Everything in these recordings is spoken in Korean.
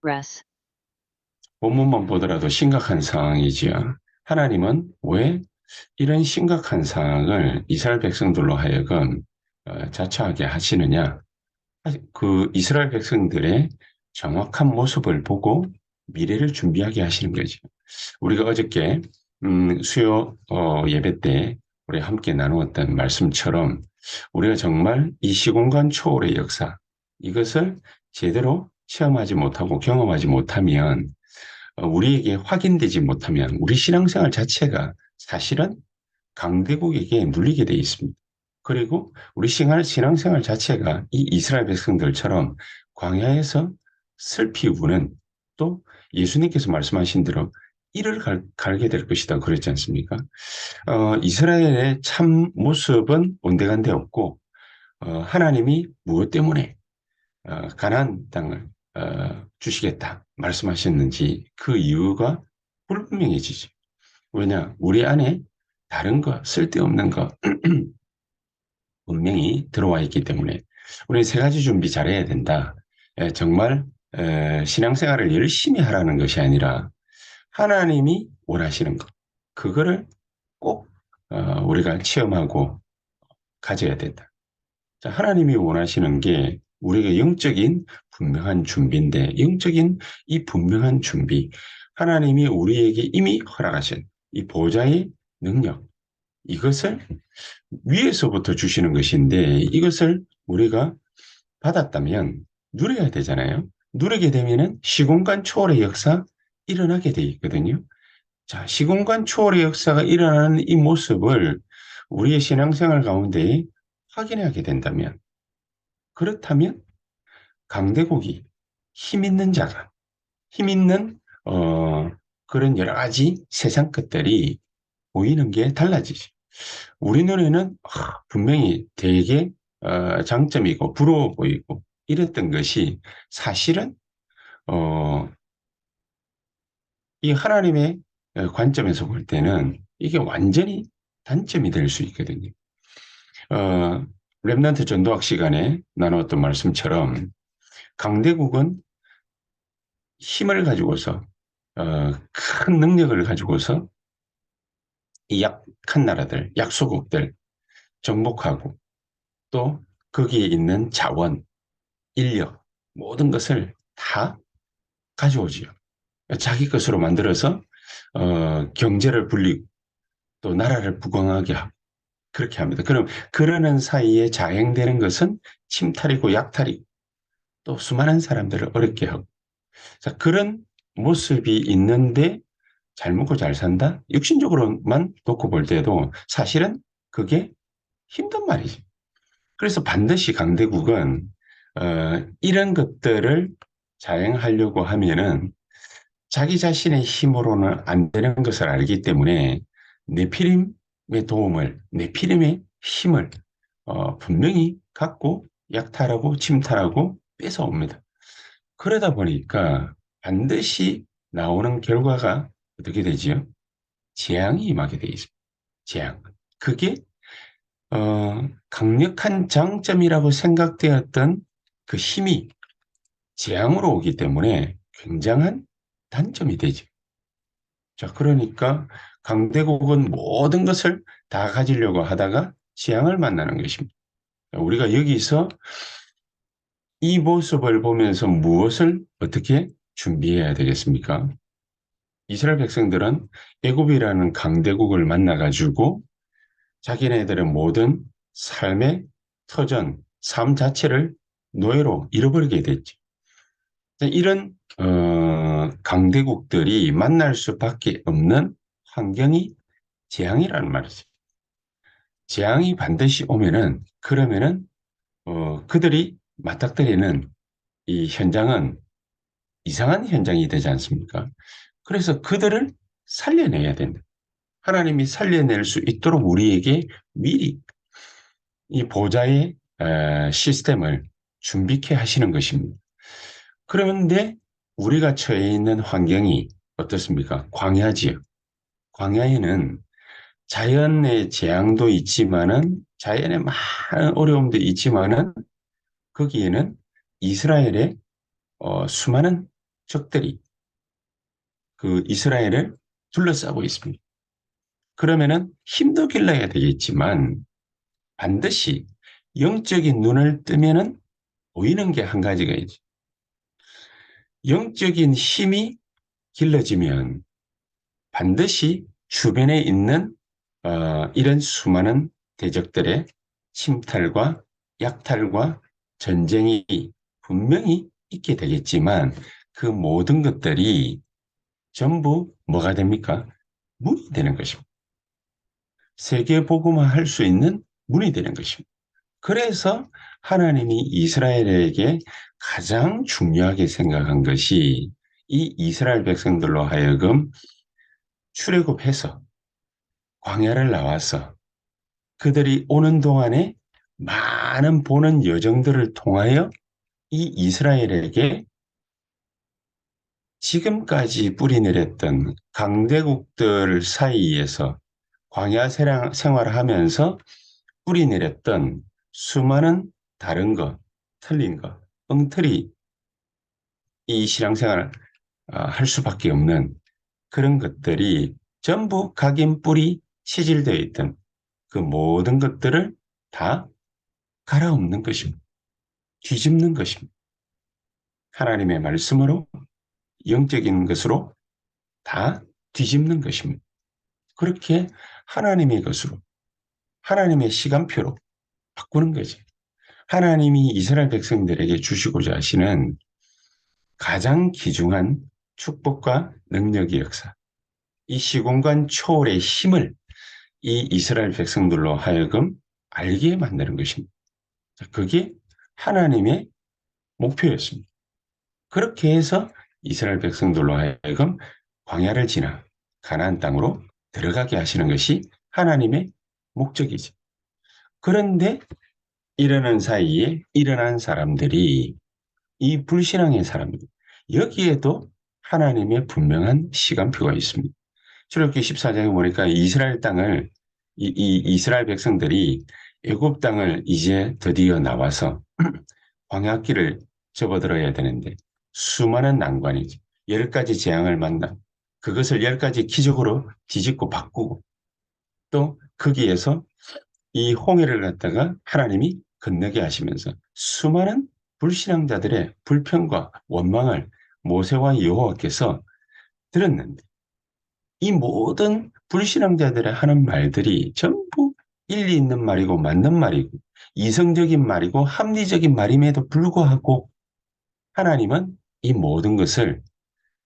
res, 본문만 보더라도 심각한 상황이지요. 하나님은 왜 이런 심각한 상황을 이스라엘 백성들로 하여금 자처하게 하시느냐? 그 이스라엘 백성들의 정확한 모습을 보고 미래를 준비하게 하시는 거죠. 우리가 어저께 수요 예배 때 우리 함께 나누었던 말씀처럼 우리가 정말 이 시공간 초월의 역사 이것을 제대로 체험하지 못하고 경험하지 못하면 우리에게 확인되지 못하면 우리 신앙생활 자체가 사실은 강대국에게 눌리게 돼 있습니다. 그리고 우리 신앙생활 자체가 이 이스라엘 백성들처럼 광야에서 슬피 우는 또 예수님께서 말씀하신 대로 이를 갈게 될 것이다 그랬지 않습니까? 이스라엘의 참 모습은 온데간데 없고 하나님이 무엇 때문에 가나안 땅을 주시겠다 말씀하셨는지 그 이유가 불분명해지죠. 왜냐? 우리 안에 다른 거, 쓸데없는 거 분명히 들어와 있기 때문에 우리 세 가지 준비 잘해야 된다. 정말 신앙생활을 열심히 하라는 것이 아니라 하나님이 원하시는 것, 그거를 꼭 우리가 체험하고 가져야 된다. 자, 하나님이 원하시는 게 우리가 영적인 분명한 준비인데 영적인 이 분명한 준비, 하나님이 우리에게 이미 허락하신 이 보좌의 능력, 이것을 위에서부터 주시는 것인데 이것을 우리가 받았다면 누려야 되잖아요. 누리게 되면은 시공간 초월의 역사 일어나게 돼 있거든요. 자, 시공간 초월의 역사가 일어나는 이 모습을 우리의 신앙생활 가운데 확인하게 된다면, 그렇다면 강대국이 힘 있는 자가, 힘 있는 그런 여러 가지 세상 것들이 보이는 게 달라지죠. 우리 눈에는 분명히 되게 장점이고 부러워 보이고 이랬던 것이 사실은 어, 이 하나님의 관점에서 볼 때는 이게 완전히 단점이 될 수 있거든요. 어, 렘넌트 전도학 시간에 나눴던 말씀처럼 강대국은 힘을 가지고서 큰 능력을 가지고서 이 약한 나라들, 약소국들 정복하고 또 거기에 있는 자원, 인력, 모든 것을 다 가져오지요. 자기 것으로 만들어서 경제를 불리고 또 나라를 부강하게 하고 그렇게 합니다. 그럼 그러는 사이에 자행되는 것은 침탈이고 약탈이고 또 수많은 사람들을 어렵게 하고 자, 그런 모습이 있는데 잘 먹고 잘 산다? 육신적으로만 놓고 볼 때도 사실은 그게 힘든 말이지. 그래서 반드시 강대국은 이런 것들을 자행하려고 하면은 자기 자신의 힘으로는 안 되는 것을 알기 때문에 네피림의 도움을, 네피림의 힘을 분명히 갖고 약탈하고 침탈하고 뺏어옵니다. 그러다 보니까 반드시 나오는 결과가 어떻게 되지요? 재앙이 임하게 돼 있습니다. 재앙. 그게 강력한 장점이라고 생각되었던 그 힘이 재앙으로 오기 때문에 굉장한 단점이 되죠. 자, 그러니까 강대국은 모든 것을 다 가지려고 하다가 재앙을 만나는 것입니다. 우리가 여기서 이 모습을 보면서 무엇을 어떻게 준비해야 되겠습니까? 이스라엘 백성들은 애굽이라는 강대국을 만나가지고 자기네들의 모든 삶의 터전, 삶 자체를 노예로 잃어버리게 됐지. 이런 강대국들이 만날 수밖에 없는 환경이 재앙이라는 말이지. 재앙이 반드시 오면은 그러면은 그들이 맞닥뜨리는 이 현장은 이상한 현장이 되지 않습니까? 그래서 그들을 살려내야 된다. 하나님이 살려낼 수 있도록 우리에게 미리 이 보좌의 시스템을 준비케 하시는 것입니다. 그런데 우리가 처해 있는 환경이 어떻습니까? 광야지요. 광야에는 자연의 재앙도 있지만은 자연의 많은 어려움도 있지만은 거기에는 이스라엘의 수많은 적들이 그 이스라엘을 둘러싸고 있습니다. 그러면은 힘도 길러야 되겠지만 반드시 영적인 눈을 뜨면은 보이는 게 한 가지가 있죠. 영적인 힘이 길러지면 반드시 주변에 있는 이런 수많은 대적들의 침탈과 약탈과 전쟁이 분명히 있게 되겠지만 그 모든 것들이 전부 뭐가 됩니까? 문이 되는 것입니다. 세계 복음화할 수 있는 문이 되는 것입니다. 그래서 하나님이 이스라엘에게 가장 중요하게 생각한 것이 이 이스라엘 백성들로 하여금 출애굽해서 광야를 나와서 그들이 오는 동안에 많은 보는 여정들을 통하여 이 이스라엘에게 지금까지 뿌리내렸던 강대국들 사이에서 광야 생활을 하면서 뿌리내렸던 수많은 다른 것, 틀린 것, 엉터리 이 신앙생활을 할 수밖에 없는 그런 것들이 전부 각인 뿌리 치질되어 있던 그 모든 것들을 다 갈아엎는 것입니다. 뒤집는 것입니다. 하나님의 말씀으로 영적인 것으로 다 뒤집는 것입니다. 그렇게 하나님의 것으로 하나님의 시간표로 바꾸는 거죠. 하나님이 이스라엘 백성들에게 주시고자 하시는 가장 귀중한 축복과 능력의 역사, 이 시공간 초월의 힘을 이 이스라엘 백성들로 하여금 알게 만드는 것입니다. 그게 하나님의 목표였습니다. 그렇게 해서 이스라엘 백성들로 하여금 광야를 지나 가나안 땅으로 들어가게 하시는 것이 하나님의 목적이죠. 그런데 이러는 사이에 일어난 사람들이 이 불신앙의 사람들, 여기에도 하나님의 분명한 시간표가 있습니다. 출애굽기 14장에 보니까 이스라엘 땅을 이 이스라엘 백성들이 애굽 땅을 이제 드디어 나와서 광야길을 접어들어야 되는데 수많은 난관이죠. 10가지 재앙을 만나 그것을 10가지 기적으로 뒤집고 바꾸고 또 거기에서 이 홍해를 갖다가 하나님이 건너게 하시면서 수많은 불신앙자들의 불평과 원망을 모세와 여호와께서 들었는데 이 모든 불신앙자들의 하는 말들이 전부 일리 있는 말이고 맞는 말이고 이성적인 말이고 합리적인 말임에도 불구하고 하나님은 이 모든 것을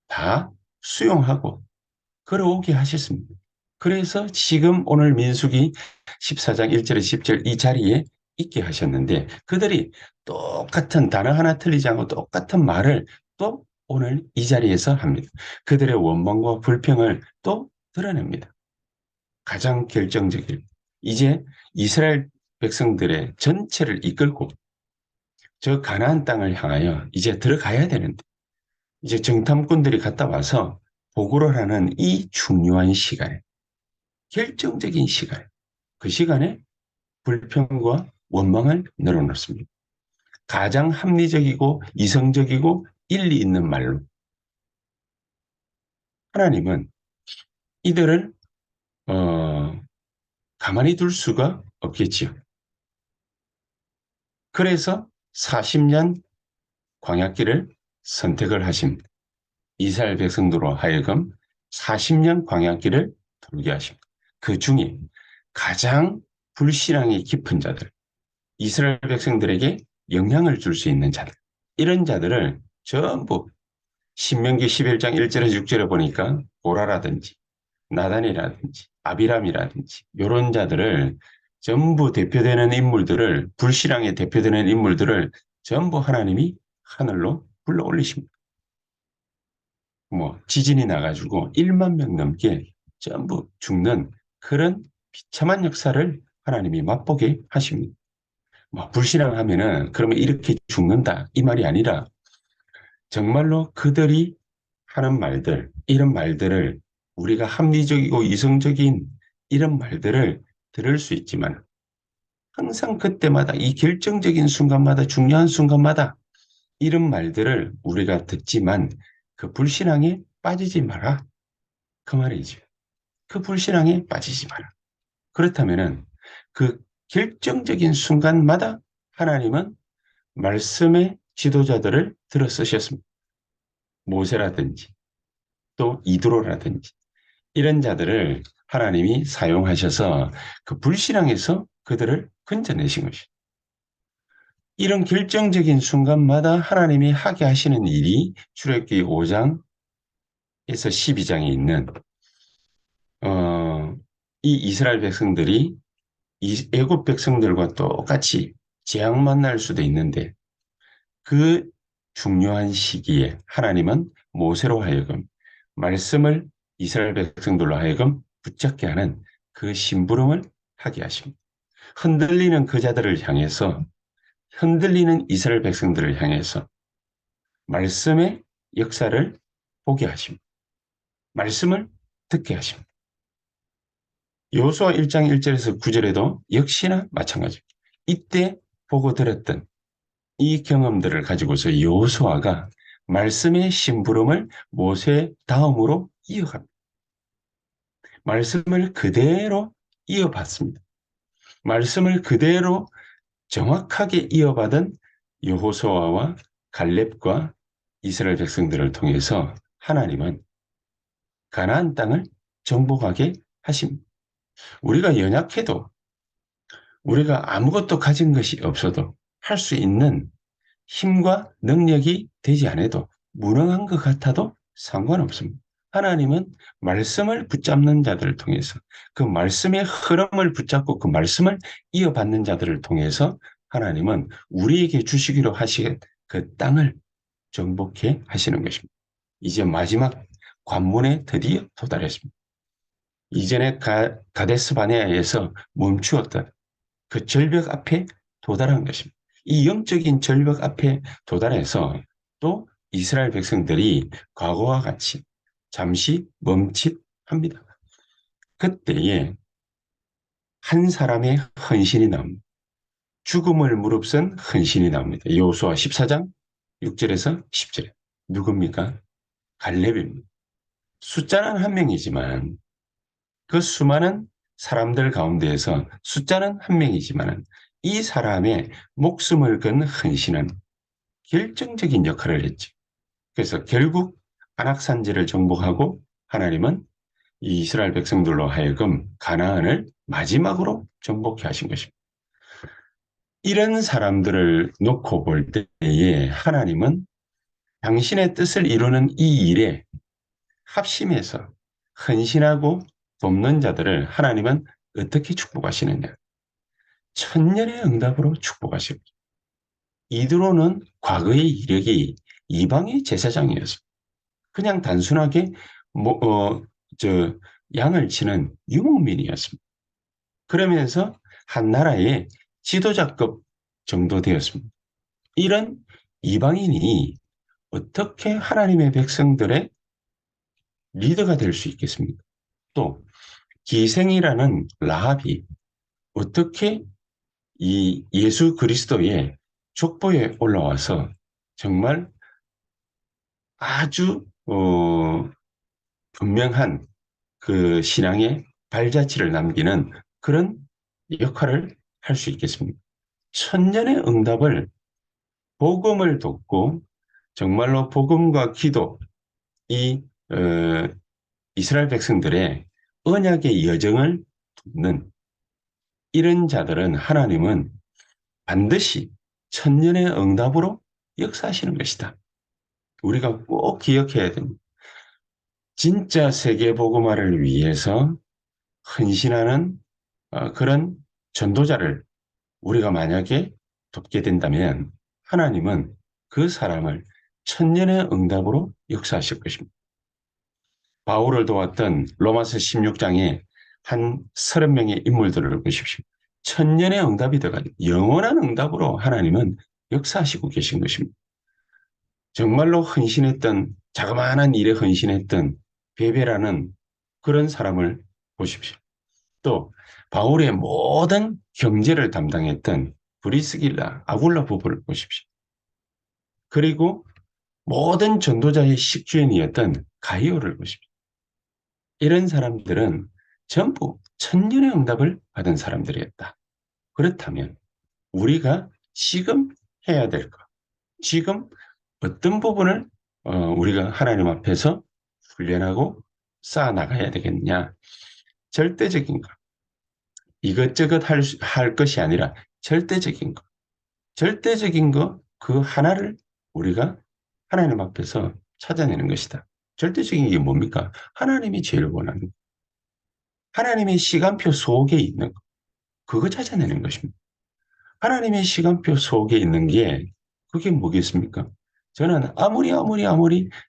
다 수용하고 걸어오게 하셨습니다. 그래서 지금 오늘 민수기 14장 1절에 10절 이 자리에 있게 하셨는데 그들이 똑같은 단어 하나 틀리지 않고 똑같은 말을 또 오늘 이 자리에서 합니다. 그들의 원망과 불평을 또 드러냅니다. 가장 결정적인 이제 이스라엘 백성들의 전체를 이끌고 저 가나안 땅을 향하여 이제 들어가야 되는데 이제 정탐꾼들이 갔다 와서 보고를 하는 이 중요한 시간에 결정적인 시간 그 시간에 불평과 원망을 늘어놓습니다. 가장 합리적이고 이성적이고 일리 있는 말로 하나님은 이들을 가만히 둘 수가 없겠지요. 그래서 40년 광야길을 선택을 하신 이스라엘 백성들로 하여금 40년 광야길을 돌게 하십니다. 그 중에 가장 불신앙이 깊은 자들, 이스라엘 백성들에게 영향을 줄 수 있는 자들, 이런 자들을 전부 신명기 11장 1절에서 6절에 보니까 보라라든지 나단이라든지 아비람이라든지 이런 자들을 전부 대표되는 인물들을 불신앙에 대표되는 인물들을 전부 하나님이 하늘로 불러 올리십니다. 뭐 지진이 나가지고 1만 명 넘게 전부 죽는 그런 비참한 역사를 하나님이 맛보게 하십니다. 뭐 불신앙하면은 그러면 이렇게 죽는다 이 말이 아니라 정말로 그들이 하는 말들 이런 말들을 우리가 합리적이고 이성적인 이런 말들을 들을 수 있지만 항상 그때마다 이 결정적인 순간마다 중요한 순간마다 이런 말들을 우리가 듣지만 그 불신앙에 빠지지 마라. 그 말이죠. 그 불신앙에 빠지지 마라. 그렇다면은 그 결정적인 순간마다 하나님은 말씀의 지도자들을 들어 쓰셨습니다. 모세라든지 또 이드로라든지 이런 자들을 하나님이 사용하셔서 그 불신앙에서 그들을 건져내신 것이죠. 이런 결정적인 순간마다 하나님이 하게 하시는 일이 출애굽기 5장에서 12장에 있는 이 이스라엘 백성들이 이 애굽 백성들과 똑같이 재앙 만날 수도 있는데 그 중요한 시기에 하나님은 모세로 하여금 말씀을 이스라엘 백성들로 하여금 붙잡게 하는 그 심부름을 하게 하십니다. 흔들리는 그 자들을 향해서 흔들리는 이스라엘 백성들을 향해서 말씀의 역사를 보게 하십니다. 말씀을 듣게 하십니다. 여호수아 1장 1절에서 9절에도 역시나 마찬가지입니다. 이때 보고 들었던 이 경험들을 가지고서 여호수아가 말씀의 심부름을 모세 다음으로 이어갑니다. 말씀을 그대로 이어받습니다. 말씀을 그대로 정확하게 이어받은 여호수아와 갈렙과 이스라엘 백성들을 통해서 하나님은 가나안 땅을 정복하게 하십니다. 우리가 연약해도 우리가 아무것도 가진 것이 없어도 할 수 있는 힘과 능력이 되지 않아도 무능한 것 같아도 상관없습니다. 하나님은 말씀을 붙잡는 자들을 통해서 그 말씀의 흐름을 붙잡고 그 말씀을 이어받는 자들을 통해서 하나님은 우리에게 주시기로 하신 그 땅을 정복해 하시는 것입니다. 이제 마지막 관문에 드디어 도달했습니다. 이전에 가데스 바네아에서 멈추었던 그 절벽 앞에 도달한 것입니다. 이 영적인 절벽 앞에 도달해서 또 이스라엘 백성들이 과거와 같이 잠시 멈칫합니다. 그때에 한 사람의 헌신이 나옵니다. 죽음을 무릅쓴 헌신이 나옵니다. 여호수아 14장 6절에서 10절에 누굽니까? 갈렙입니다. 숫자는 한 명이지만 그 수많은 사람들 가운데에서 숫자는 한 명이지만 이 사람의 목숨을 건 헌신은 결정적인 역할을 했죠. 그래서 결국 안악산지를 정복하고 하나님은 이 이스라엘 백성들로 하여금 가나안을 마지막으로 정복해 하신 것입니다. 이런 사람들을 놓고 볼 때에 하나님은 당신의 뜻을 이루는 이 일에 합심해서 헌신하고 돕는 자들을 하나님은 어떻게 축복하시느냐? 천년의 응답으로 축복하시고 이드로는 과거의 이력이 이방의 제사장이었습니다. 그냥 단순하게 뭐, 양을 치는 유목민이었습니다. 그러면서 한 나라의 지도자급 정도 되었습니다. 이런 이방인이 어떻게 하나님의 백성들의 리더가 될 수 있겠습니까? 또 기생이라는 라합이 어떻게 이 예수 그리스도의 족보에 올라와서 정말 아주 분명한 그 신앙의 발자취를 남기는 그런 역할을 할 수 있겠습니다. 천년의 응답을 복음을 돕고 정말로 복음과 기도 이 이스라엘 백성들의 언약의 여정을 돕는 이런 자들은 하나님은 반드시 천년의 응답으로 역사하시는 것이다. 우리가 꼭 기억해야 됩니다. 진짜 세계복음화를 위해서 헌신하는 그런 전도자를 우리가 만약에 돕게 된다면 하나님은 그 사람을 천년의 응답으로 역사하실 것입니다. 바울을 도왔던 로마서 16장에 한 30명의 인물들을 보십시오. 천년의 응답이 돼가지고 영원한 응답으로 하나님은 역사하시고 계신 것입니다. 정말로 헌신했던 자그마한 일에 헌신했던 베베라는 그런 사람을 보십시오. 또 바울의 모든 경제를 담당했던 브리스길라, 아굴라 부부를 보십시오. 그리고 모든 전도자의 식주인이었던 가이오를 보십시오. 이런 사람들은 전부 천년의 응답을 받은 사람들이었다. 그렇다면 우리가 지금 해야 될 것, 지금 어떤 부분을 우리가 하나님 앞에서 훈련하고 쌓아 나가야 되겠냐? 절대적인 것, 이것저것 할 것이 아니라 절대적인 것, 절대적인 것 그 하나를 우리가 하나님 앞에서 찾아내는 것이다. 절대적인 게 뭡니까? 하나님이 제일 원하는 것, 하나님의 시간표 속에 있는 것, 그거 찾아내는 것입니다. 하나님의 시간표 속에 있는 게 그게 뭐겠습니까? 저는 아무리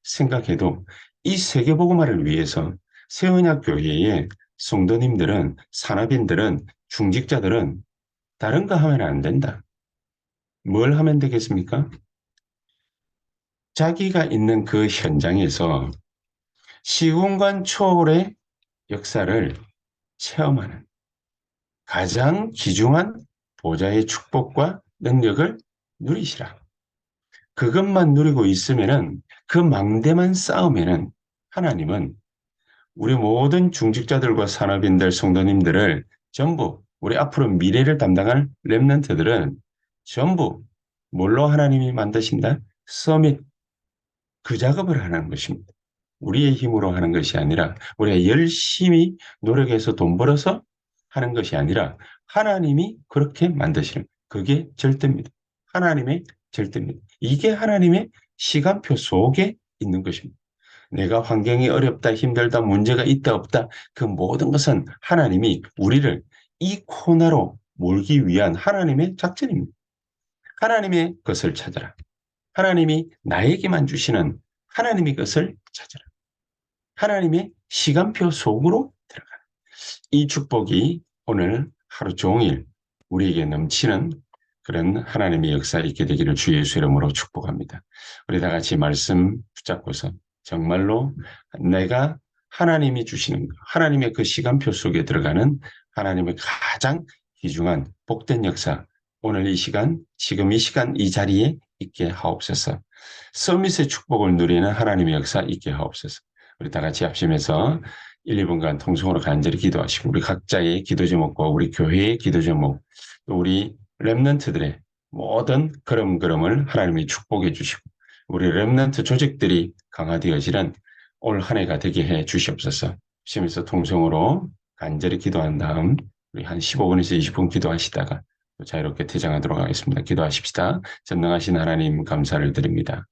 생각해도 이 세계복음화를 위해서 세원약 교회의 성도님들은 산업인들은 중직자들은 다른 거 하면 안 된다. 뭘 하면 되겠습니까? 자기가 있는 그 현장에서 시공간 초월의 역사를 체험하는 가장 귀중한 보좌의 축복과 능력을 누리시라. 그것만 누리고 있으면은 그 망대만 쌓으면은 하나님은 우리 모든 중직자들과 산업인들, 성도님들을 전부 우리 앞으로 미래를 담당할 렘넌트들은 전부 뭘로 하나님이 만드신다? 서밋 그 작업을 하는 것입니다. 우리의 힘으로 하는 것이 아니라 우리가 열심히 노력해서 돈 벌어서 하는 것이 아니라 하나님이 그렇게 만드시는 그게 절대입니다. 하나님의 절대입니다. 이게 하나님의 시간표 속에 있는 것입니다. 내가 환경이 어렵다, 힘들다, 문제가 있다, 없다. 그 모든 것은 하나님이 우리를 이 코너로 몰기 위한 하나님의 작전입니다. 하나님의 것을 찾아라. 하나님이 나에게만 주시는 하나님의 것을 찾아라. 하나님의 시간표 속으로 들어가는 이 축복이 오늘 하루 종일 우리에게 넘치는 그런 하나님의 역사 있게 되기를 주 예수 이름으로 축복합니다. 우리 다 같이 말씀 붙잡고서 정말로 내가 하나님이 주시는 것, 하나님의 그 시간표 속에 들어가는 하나님의 가장 귀중한 복된 역사, 오늘 이 시간, 지금 이 시간 이 자리에 있게 하옵소서. 서밋의 축복을 누리는 하나님의 역사 있게 하옵소서. 우리 다 같이 합심해서 1, 2분간 통성으로 간절히 기도하시고 우리 각자의 기도 제목과 우리 교회의 기도 제목 또 우리 렘넌트들의 모든 걸음걸음을 하나님이 축복해 주시고 우리 렘넌트 조직들이 강화되어지는 올 한 해가 되게 해 주시옵소서. 심에서 통성으로 간절히 기도한 다음 우리 한 15분에서 20분 기도하시다가 자유롭게 퇴장하도록 하겠습니다. 기도하십시다. 전능하신 하나님 감사를 드립니다.